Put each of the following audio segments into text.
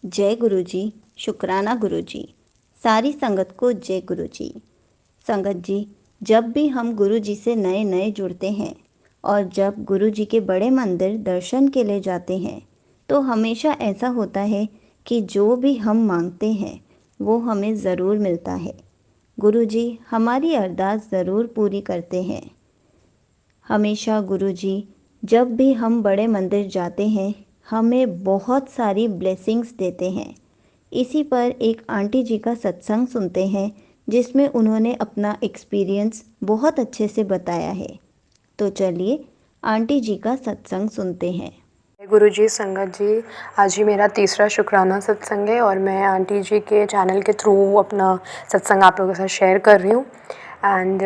जय गुरु जी। शुक्राना गुरु जी। सारी संगत को जय गुरु जी। संगत जी, जब भी हम गुरु जी से नए नए जुड़ते हैं और जब गुरु जी के बड़े मंदिर दर्शन के लिए जाते हैं तो हमेशा ऐसा होता है कि जो भी हम मांगते हैं वो हमें ज़रूर मिलता है। गुरु जी हमारी अरदास ज़रूर पूरी करते हैं। हमेशा गुरु जी जब भी हम बड़े मंदिर जाते हैं हमें बहुत सारी ब्लेसिंग्स देते हैं। इसी पर एक आंटी जी का सत्संग सुनते हैं जिसमें उन्होंने अपना एक्सपीरियंस बहुत अच्छे से बताया है। तो चलिए आंटी जी का सत्संग सुनते हैं। गुरु जी, संगत जी, आज ही मेरा तीसरा शुक्राना सत्संग है और मैं आंटी जी के चैनल के थ्रू अपना सत्संग आप लोगों के साथ शेयर कर रही हूँ। एंड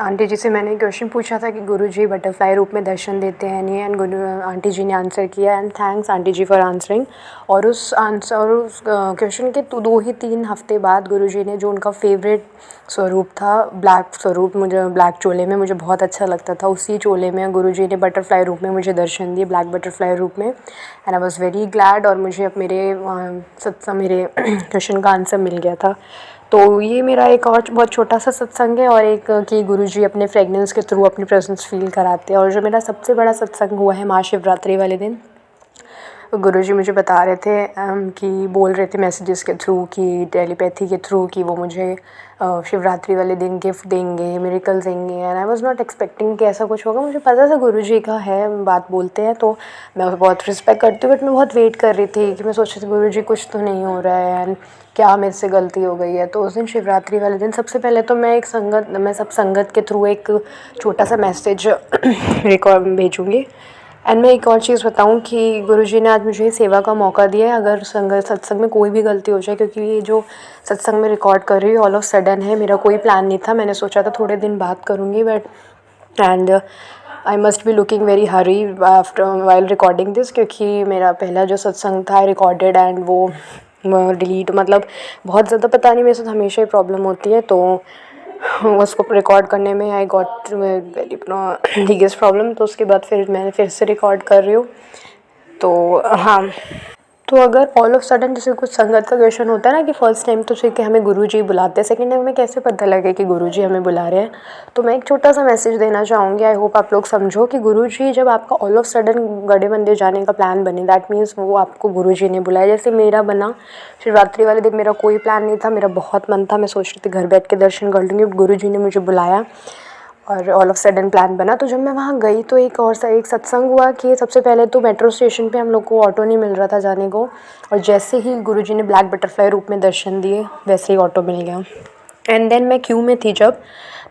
आंटी जी से मैंने क्वेश्चन पूछा था कि गुरु जी बटरफ्लाई रूप में दर्शन देते हैं नहीं, एंड गुरु आंटी जी ने आंसर किया, and thanks aunty ji for answering. और उस क्वेश्चन के 2 ही 3 हफ्ते बाद गुरु जी ने जो उनका फेवरेट स्वरूप था, ब्लैक स्वरूप, मुझे ब्लैक चोले में मुझे बहुत अच्छा लगता था, उसी चोले में गुरु जी ने बटरफ्लाई रूप में मुझे दर्शन दिए, ब्लैक बटरफ्लाई रूप में। And I was very glad और मुझे अब मेरे सत्संग मेरे क्वेश्चन का आंसर मिल गया था। तो ये मेरा एक और बहुत छोटा सा सत्संग है, और एक कि गुरुजी अपने फ्रेगनेंस के थ्रू अपनी प्रेजेंस फील कराते हैं। और जो मेरा सबसे बड़ा सत्संग हुआ है महाशिवरात्रि वाले दिन, गुरुजी मुझे बता रहे थे कि बोल रहे थे मैसेजेस के थ्रू, कि टेलीपैथी के थ्रू, कि वो मुझे शिवरात्रि वाले दिन गिफ्ट देंगे, मिरेकल्स देंगे। And I was not expecting कि ऐसा कुछ होगा। मुझे पता था गुरुजी का है, बात बोलते हैं तो मैं बहुत रिस्पेक्ट करती हूँ, बट मैं बहुत वेट कर रही थी कि मैं सोच रही थी गुरुजी कुछ तो नहीं हो रहा है एंड क्या मेरे से गलती हो गई है। तो उस दिन शिवरात्रि वाले दिन सबसे पहले तो मैं सब संगत के थ्रू एक छोटा सा मैसेज रिकॉर्ड भेजूँगी। एंड मैं एक और चीज़ बताऊं कि गुरुजी ने आज मुझे सेवा का मौका दिया है, अगर सत्संग में कोई भी गलती हो जाए, क्योंकि ये जो सत्संग में रिकॉर्ड कर रही हूँ ऑल ऑफ सडन है, मेरा कोई प्लान नहीं था। मैंने सोचा था थोड़े दिन बात करूँगी, but and I must be looking very Hari after while recording this, क्योंकि मेरा पहला जो सत्संग था रिकॉर्डेड एंड वो डिलीट, मतलब बहुत ज़्यादा पता नहीं, मेरे साथ हमेशा ही प्रॉब्लम होती है, तो उसको रिकॉर्ड करने में I got very biggest problem. तो उसके बाद फिर मैंने फिर से रिकॉर्ड कर रही हूँ। तो हाँ, तो अगर ऑल ऑफ सडन जैसे कुछ संगत का क्वेश्चन होता है ना कि फर्स्ट टाइम तो कि हमें गुरुजी बुलाते हैं, सेकंड टाइम हमें कैसे पता लगे कि गुरुजी हमें बुला रहे हैं, तो मैं एक छोटा सा मैसेज देना चाहूँगी। आई होप आप लोग समझो कि गुरुजी जब आपका ऑल ऑफ सडन गढ़े मंदिर जाने का प्लान बने, दैट मीन्स वो आपको गुरुजी ने बुलाया। जैसे मेरा बना शिवरात्रि वाले दिन, मेरा कोई प्लान नहीं था, मेरा बहुत मन था, मैं सोच रही थी घर बैठ के दर्शन कर लूँगी, गुरुजी ने मुझे बुलाया और ऑल ऑफ सडन प्लान बना। तो जब मैं वहाँ गई तो एक सत्संग हुआ कि सबसे पहले तो मेट्रो स्टेशन पे हम लोग को ऑटो नहीं मिल रहा था जाने को, और जैसे ही गुरुजी ने ब्लैक बटरफ्लाई रूप में दर्शन दिए वैसे ही ऑटो मिल गया। एंड देन मैं क्यू में थी जब,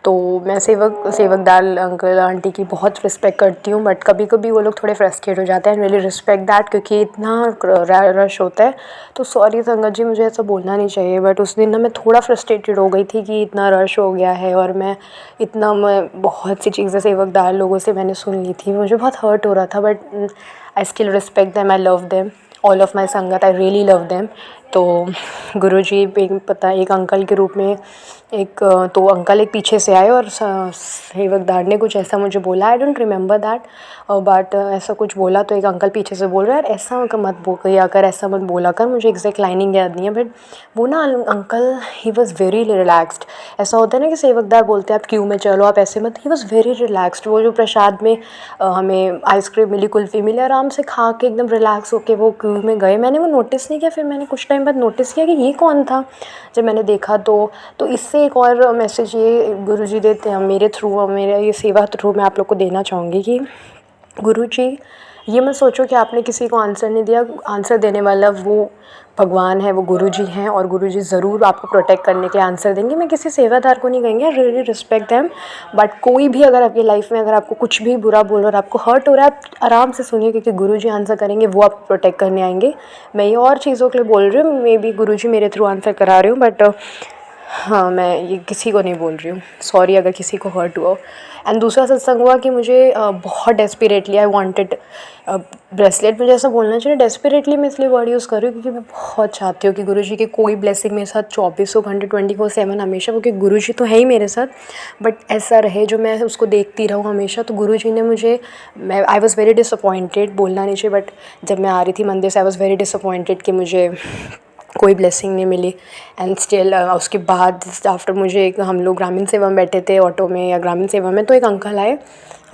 तो मैं सेवकदार अंकल आंटी की बहुत रिस्पेक्ट करती हूँ, बट कभी कभी वो लोग थोड़े फ्रस्ट्रेट हो जाते हैं, रियली रिस्पेक्ट दैट, क्योंकि इतना रश होता है। तो सॉरी संगत जी, मुझे ऐसा बोलना नहीं चाहिए, बट उस दिन ना मैं थोड़ा फ्रस्ट्रेटेड हो गई थी कि इतना रश हो गया है, और मैं बहुत सी चीज़ें सेवकदार लोगों से मैंने सुन ली थी, मुझे बहुत हर्ट हो रहा था, but I still respect them, I love them, all of my संगत, आई रियली लव देम। तो गुरुजी एक अंकल के रूप में तो अंकल एक पीछे से आए और सेवकदार ने कुछ ऐसा मुझे बोला, I don't remember that, but ऐसा कुछ बोला। तो एक अंकल पीछे से बोल रहा है, ऐसा मत किया कर, ऐसा मत बोला कर, मुझे एग्जैक्ट लाइनिंग याद नहीं है, बट वो ना uncle he was very relaxed. ऐसा होता है ना कि सेवकदार बोलते हैं आप क्यू में चलो, आप ऐसे मत, ही वॉज़ वेरी रिलैक्स्ड। वो जो प्रसाद में हमें आइसक्रीम मिली, कुल्फ़ी मिली, आराम से खा के एकदम रिलैक्स होके वो क्यू में गए। मैंने वो नोटिस नहीं किया, फिर मैंने कुछ टाइम बाद नोटिस किया कि ये कौन था। जब मैंने देखा तो इससे एक और मैसेज ये गुरुजी देते हैं मेरे थ्रू, मेरा ये सेवा थ्रू मैं आप लोग को देना चाहूँगी कि गुरुजी, ये मत सोचो कि आपने किसी को आंसर नहीं दिया, आंसर देने वाला वो भगवान है, वो गुरुजी हैं, और गुरुजी ज़रूर आपको प्रोटेक्ट करने के आंसर देंगे। मैं किसी सेवादार को नहीं कहेंगे, रियली रिस्पेक्ट देम, बट कोई भी अगर आपकी लाइफ में अगर आपको कुछ भी बुरा बोल और आपको हर्ट हो रहा है, आप आराम से सुनिए, क्योंकि गुरुजी आंसर करेंगे, वो आपको प्रोटेक्ट करने आएंगे। मैं ये और चीज़ों के लिए बोल रही हूँ, मे बी गुरुजी मेरे थ्रू आंसर करा रही हूँ, बट हाँ, मैं ये किसी को नहीं बोल रही हूँ, सॉरी अगर किसी को हर्ट हुआ हो। एंड दूसरा सत्संग हुआ कि मुझे बहुत डेस्परेटली आई वांटेड ब्रेसलेट, मुझे ऐसा बोलना चाहिए डेस्परेटली, मैं इसलिए वर्ड यूज़ कर रही हूँ क्योंकि मैं बहुत चाहती हूँ कि गुरुजी की कोई ब्लेसिंग मेरे साथ 24 घंटे 24/7 हमेशा, क्योंकि गुरुजी तो है ही मेरे साथ, बट ऐसा रहे जो मैं उसको देखती रहूँ हमेशा। तो गुरुजी ने मुझे, मैं आई वॉज़ वेरी डिसअपॉइंटेड, बोलना नहीं चाहिए, बट जब मैं आ रही थी मंदिर से आई वॉज़ वेरी डिसअपॉइंटेड कि मुझे कोई ब्लेसिंग नहीं मिली। एंड स्टिल उसके बाद आफ्टर मुझे हम लोग ग्रामीण सेवा में बैठे थे ऑटो में या ग्रामीण सेवा में, तो एक अंकल आए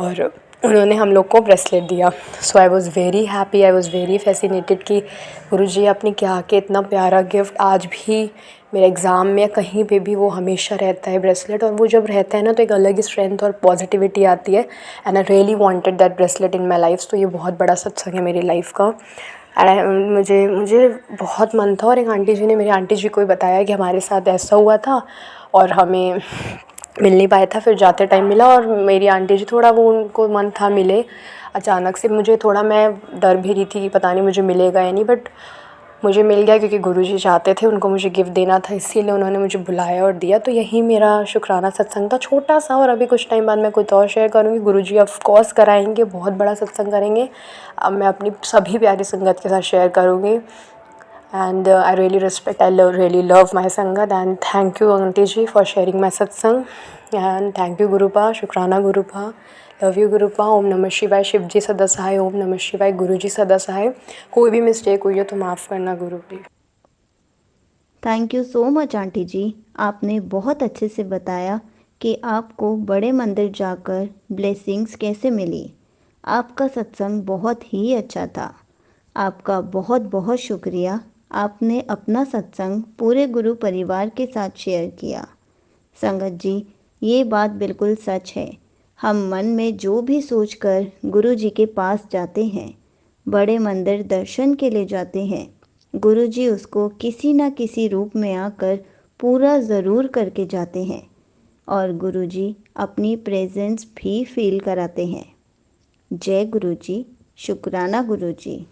और उन्होंने हम लोग को ब्रेसलेट दिया। So I was very happy, I was very fascinated कि गुरुजी आपने क्या कि इतना प्यारा गिफ्ट, आज भी मेरे एग्ज़ाम में कहीं पे भी वो हमेशा रहता है ब्रेसलेट, और वो जब रहता है ना तो एक अलग ही स्ट्रेंथ और पॉजिटिविटी आती है। And I really wanted that bracelet in my life. तो ये बहुत बड़ा सत्संग है मेरी लाइफ का। मुझे मुझे बहुत मन था, और एक आंटी जी ने, मेरी आंटी जी को ही बताया कि हमारे साथ ऐसा हुआ था और हमें मिल नहीं पाया था, फिर जाते टाइम मिला। और मेरी आंटी जी थोड़ा वो उनको मन था मिले, अचानक से मुझे थोड़ा, मैं डर भी रही थी कि पता नहीं मुझे मिलेगा या नहीं, बट मुझे मिल गया क्योंकि गुरुजी चाहते थे, उनको मुझे गिफ्ट देना था, इसीलिए उन्होंने मुझे बुलाया और दिया। तो यही मेरा शुक्राना सत्संग था, छोटा सा। और अभी कुछ टाइम बाद मैं कुछ और शेयर करूँगी। गुरुजी ऑफ कोर्स कराएंगे, बहुत बड़ा सत्संग करेंगे। अब मैं अपनी सभी प्यारी संगत के साथ शेयर करूँगी। And I really respect, I really love my sangat. And thank you aunty ji for sharing my satsang. And thank you गुरुपा, शुक्राना गुरुपा, लव यू गुरुपा। ओम नमः शिवाय। शिव जी सदा सहाय। ओम नमः शिवाय। गुरु जी सदा सहाय। कोई भी मिस्टेक हुई हो तो माफ़ करना गुरु please. Thank you so much aunty ji, आपने बहुत अच्छे से बताया कि आपको बड़े मंदिर जाकर ब्लेसिंग्स कैसे मिली। आपका सत्संग बहुत ही अच्छा था। आपका बहुत बहुत शुक्रिया। आपने अपना सत्संग पूरे गुरु परिवार के साथ शेयर किया। संगत जी, ये बात बिल्कुल सच है। हम मन में जो भी सोचकर गुरु जी के पास जाते हैं, बड़े मंदिर दर्शन के लिए जाते हैं, गुरु जी उसको किसी न किसी रूप में आकर पूरा ज़रूर करके जाते हैं, और गुरु जी अपनी प्रेजेंस भी फील कराते हैं। जय गुरु जी। शुक्राना गुरु जी।